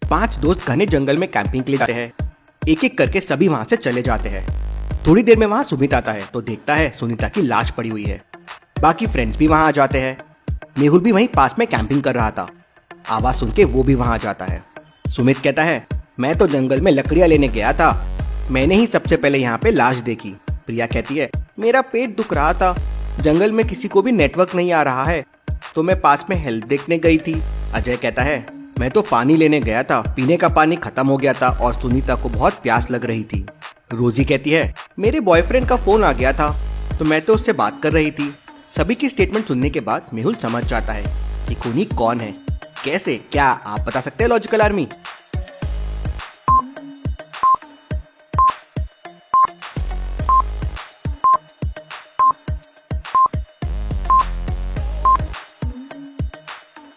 5 दोस्त घने जंगल में कैंपिंग के लिए जाते हैं। एक एक करके सभी वहाँ से चले जाते हैं। थोड़ी देर में वहाँ सुमित आता है तो देखता है सुनीता की लाश पड़ी हुई है। बाकी फ्रेंड्स भी वहाँ आ जाते हैं। मेहुल भी वहीं पास में कैंपिंग कर रहा था। आवाज सुन के वो भी वहाँ आ जाता है। सुमित कहता है, मैं तो जंगल में लकड़ियाँ लेने गया था, मैंने ही सबसे पहले यहाँ पे लाश देखी। प्रिया कहती है, मेरा पेट दुख रहा था, जंगल में किसी को भी नेटवर्क नहीं आ रहा है तो मैं पास में हेल्थ देखने गई थी। अजय कहता है, मैं तो पानी लेने गया था, पीने का पानी खत्म हो गया था और सुनीता को बहुत प्यास लग रही थी। रोजी कहती है, मेरे बॉयफ्रेंड का फोन आ गया था तो मैं तो उससे बात कर रही थी। सभी की स्टेटमेंट सुनने के बाद मेहुल समझ जाता है कि खूनी कौन है। कैसे, क्या आप बता सकते हैं लॉजिकल आर्मी?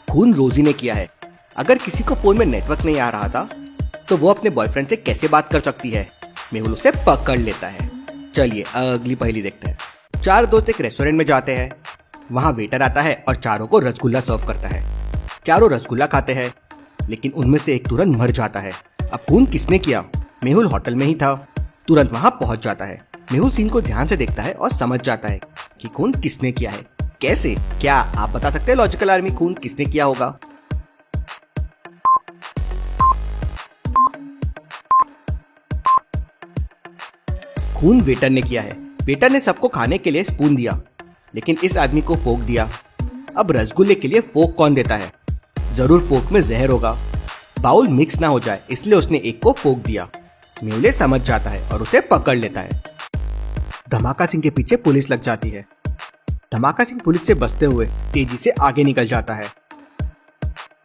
खून रोजी ने किया है। अगर किसी को फोन में नेटवर्क नहीं आ रहा था तो वो अपने बॉयफ्रेंड से कैसे बात कर सकती है? मेहुल उसे पकड़ लेता है। चलिए अगली पहेली देखते हैं। 4 दोस्त एक रेस्टोरेंट में जाते हैं। वहाँ वेटर आता है और चारों को रसगुल्ला सर्व करता है। चारों रसगुल्ला खाते हैं लेकिन उनमें से एक तुरंत मर जाता है। अब खून किसने किया? मेहुल होटल में ही था, तुरंत वहाँ पहुँच जाता है। मेहुल सीन को ध्यान से देखता है और समझ जाता है कि खून किसने किया है। कैसे, क्या आप बता सकते हैं लॉजिकल आर्मी खून किसने किया होगा? खून वेटर ने किया है। वेटर ने सबको खाने के लिए स्पून दिया लेकिन इस आदमी को फोक दिया। अब रसगुल्ले के लिए फोक कौन देता है? जरूर फोक में जहर होगा, बाउल मिक्स ना हो जाए इसलिए उसने एक को फोक दिया। मेहुल समझ जाता है और उसे पकड़ लेता है। धमाका सिंह के पीछे पुलिस लग जाती है। धमाका सिंह पुलिस से बचते हुए तेजी से आगे निकल जाता है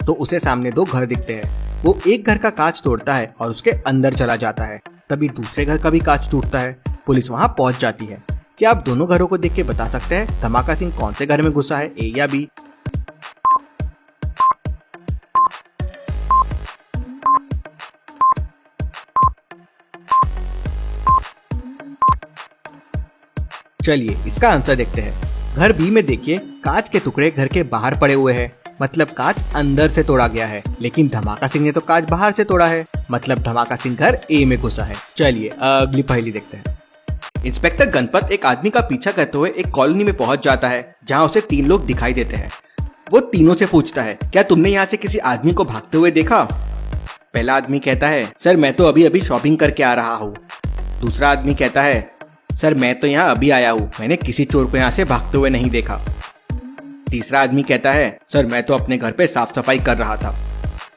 तो उसे सामने 2 घर दिखते हैं। वो एक घर का कांच तोड़ता है और उसके अंदर चला जाता है। तभी दूसरे घर का भी कांच टूटता है। पुलिस वहां पहुंच जाती है। क्या आप दोनों घरों को देख के बता सकते हैं धमाका सिंह कौन से घर में घुसा है, ए या बी? चलिए इसका आंसर देखते हैं। घर बी में देखिए, कांच के टुकड़े घर के बाहर पड़े हुए हैं, मतलब कांच अंदर से तोड़ा गया है। लेकिन धमाका सिंह ने तो कांच बाहर से तोड़ा है, मतलब धमाका सिंह घर ए में घुसा है। चलिए अगली पहेली देखते हैं। इंस्पेक्टर गणपत एक आदमी का पीछा करते हुए एक कॉलोनी में पहुंच जाता है जहां उसे 3 लोग दिखाई देते हैं। वो तीनों से पूछता है, क्या तुमने यहाँ से किसी आदमी को भागते हुए देखा? पहला आदमी कहता है, सर मैं तो अभी अभी शॉपिंग करके आ रहा हूँ। दूसरा आदमी कहता है, सर मैं तो यहाँ अभी आया हूँ, मैंने किसी चोर को यहाँ से भागते हुए नहीं देखा। तीसरा आदमी कहता है, सर मैं तो अपने घर पे साफ सफाई कर रहा था।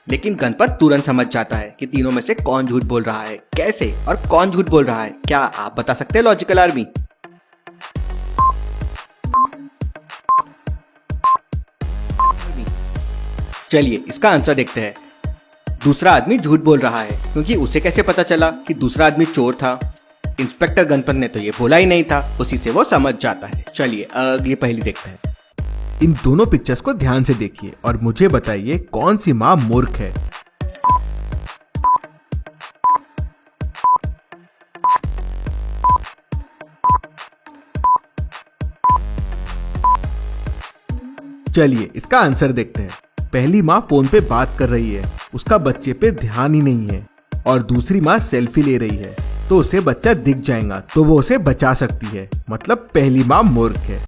लेकिन गणपत तुरंत समझ जाता है कि तीनों में से कौन झूठ बोल रहा है। कैसे और कौन झूठ बोल रहा है, क्या आप बता सकते हैं लॉजिकल आर्मी? चलिए इसका आंसर देखते हैं। दूसरा आदमी झूठ बोल रहा है क्योंकि उसे कैसे पता चला कि दूसरा आदमी चोर था? इंस्पेक्टर गणपत ने तो ये बोला ही नहीं था, उसी से वो समझ जाता है। चलिए अगली पहेली देखते हैं। इन दोनों पिक्चर्स को ध्यान से देखिए और मुझे बताइए कौन सी माँ मूर्ख है। चलिए इसका आंसर देखते हैं। पहली माँ फोन पे बात कर रही है, उसका बच्चे पे ध्यान ही नहीं है। और दूसरी माँ सेल्फी ले रही है तो उसे बच्चा दिख जाएगा तो वो उसे बचा सकती है, मतलब पहली माँ मूर्ख है।